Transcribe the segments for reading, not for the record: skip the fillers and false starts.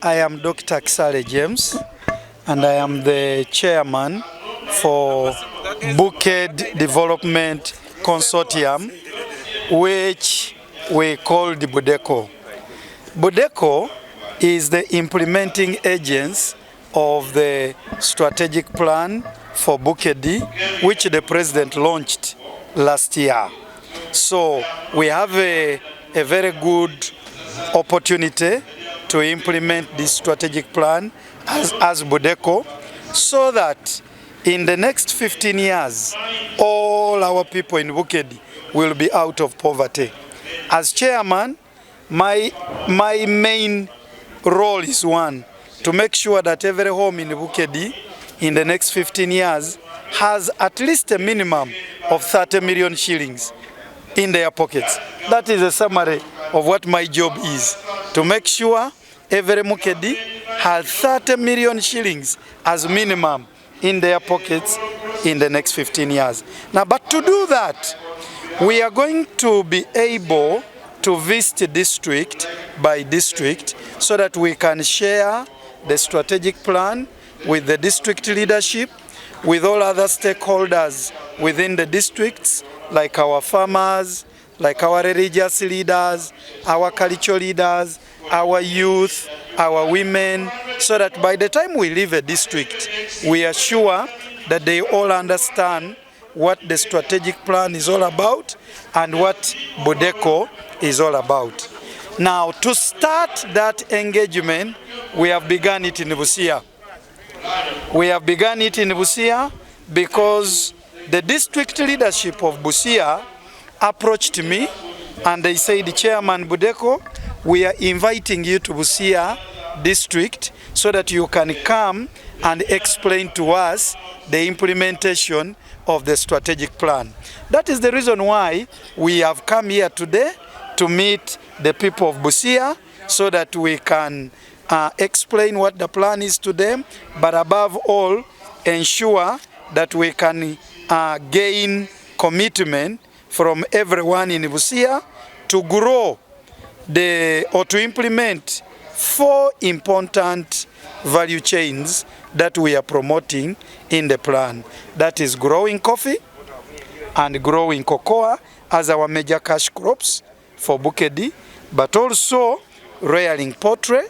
I am Dr. Kisaale James, and I am the chairman for Bukedi Development Consortium, which we call the BUDECO. BUDECO is the implementing agents of the strategic plan for Bukedi, which the president launched last year. So we have a very good opportunity to implement this strategic plan as BUDECO, so that in the next 15 years, all our people in Bukedi will be out of poverty. As chairman, my main role is one, to make sure that every home in Bukedi in the next 15 years has at least a minimum of 30 million shillings in their pockets. That is a summary of what my job is, to make sure every Bukedi has 30 million shillings as minimum in their pockets in the next 15 years. Now, but to do that, we are going to be able to visit district by district so that we can share the strategic plan with the district leadership, with all other stakeholders within the districts, like our farmers, like our religious leaders, our cultural leaders, our youth, our women, so that by the time we leave a district, we are sure that they all understand what the strategic plan is all about and what BUDECO is all about. Now, to start that engagement, we have begun it in Busia. We have begun it in Busia because the district leadership of Busia approached me and they said, Chairman BUDECO, we are inviting you to Busia district so that you can come and explain to us the implementation of the strategic plan. That is the reason why we have come here today to meet the people of Busia so that we can explain what the plan is to them, but above all, ensure that we can gain commitment from everyone in Busia to grow or to implement 4 important value chains that we are promoting in the plan. That is growing coffee and growing cocoa as our major cash crops for Bukedi, but also rearing poultry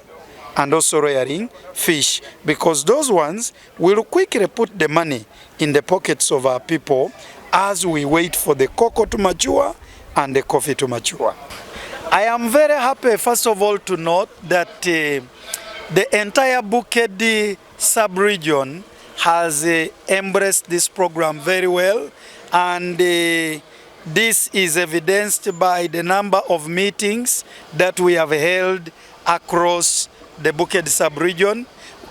and also rearing fish, because those ones will quickly put the money in the pockets of our people as we wait for the cocoa to mature and the coffee to mature. I am very happy, first of all, to note that the entire Bukedi sub-region has embraced this program very well, and this is evidenced by the number of meetings that we have held across the Bukedi sub-region.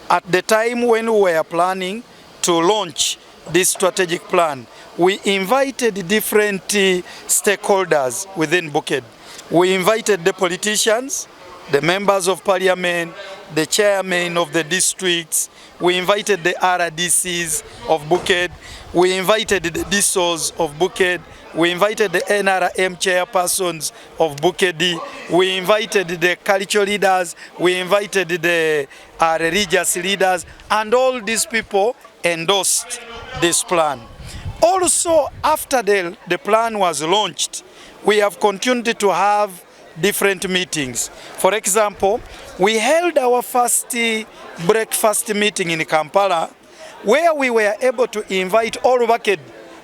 At the time when we were planning to launch this strategic plan, we invited different stakeholders within Bukedi. We invited the politicians, the members of parliament, the chairmen of the districts. We invited the RDCs of Bukedi. We invited the DSOs of Bukedi. We invited the NRM chairpersons of Bukedi. We invited the cultural leaders. We invited the religious leaders. And all these people endorsed this plan. Also, after the plan was launched, we have continued to have different meetings. For example, we held our first breakfast meeting in Kampala, where we were able to invite all Bukedi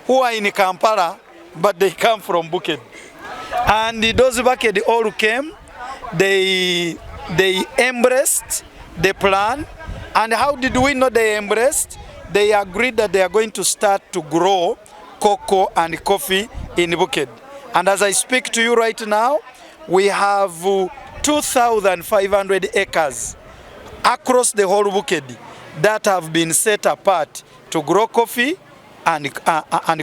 who are in Kampala, but they come from Bukedi. And those Bukedi all came, they embraced the plan. And how did we know they embraced? They agreed that they are going to start to grow cocoa and coffee in Bukedi. And as I speak to you right now, we have 2,500 acres across the whole Bukedi that have been set apart to grow coffee and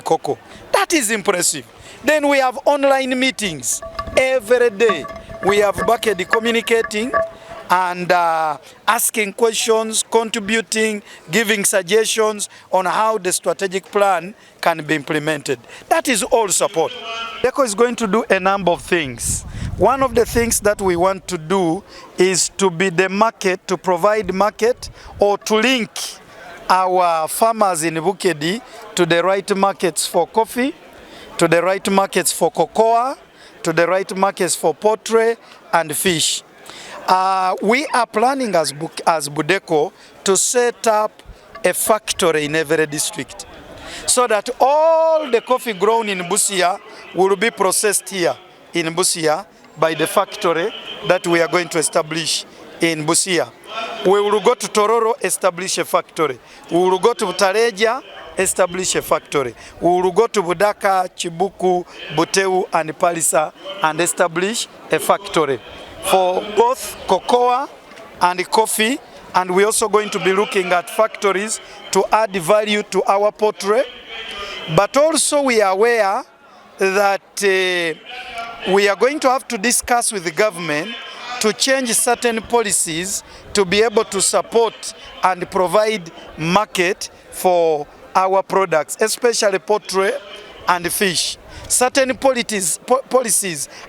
cocoa. That is impressive. Then we have online meetings every day. We have Bukedi communicating and asking questions, contributing, giving suggestions on how the strategic plan can be implemented. That is all support. BUDECO is going to do a number of things. One of the things that we want to do is to be the market, to provide market or to link our farmers in Bukedi to the right markets for coffee, to the right markets for cocoa, to the right markets for poultry and fish. We are planning as BUDECO to set up a factory in every district so that all the coffee grown in Busia will be processed here in Busia by the factory that we are going to establish in Busia. We will go to Tororo, establish a factory. We will go to Butareja, establish a factory. We will go to Budaka, Chibuku, Buteu and Palisa and establish a factory for both cocoa and coffee. And we're also going to be looking at factories to add value to our poultry. But also we are aware that we are going to have to discuss with the government to change certain policies to be able to support and provide market for our products, especially poultry and fish. Certain policies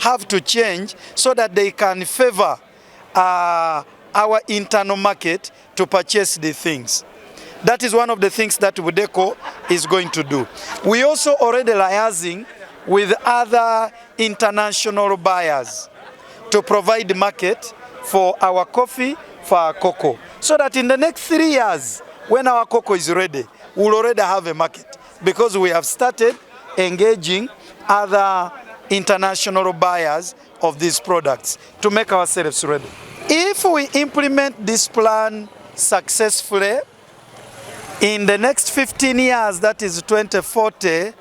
have to change so that they can favor our internal market to purchase the things. That is one of the things that BUDECO is going to do. We also already liaising with other international buyers to provide market for our coffee, for our cocoa, so that in the next 3 years, when our cocoa is ready, we'll already have a market because we have started engaging other international buyers of these products to make ourselves ready. If we implement this plan successfully, in the next 15 years, that is 2040,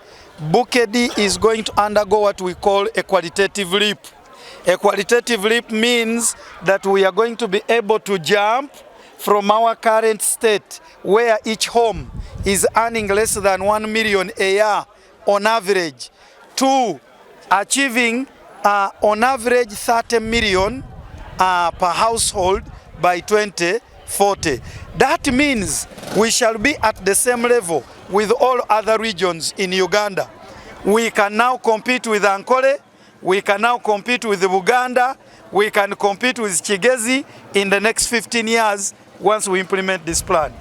Bukedi is going to undergo what we call a qualitative leap. A qualitative leap means that we are going to be able to jump from our current state, where each home is earning less than 1 million a year on average, to achieving on average 30 million per household by 2040. That means we shall be at the same level with all other regions in Uganda. We can now compete with Ankole, we can now compete with Buganda, we can compete with Kigezi in the next 15 years once we implement this plan.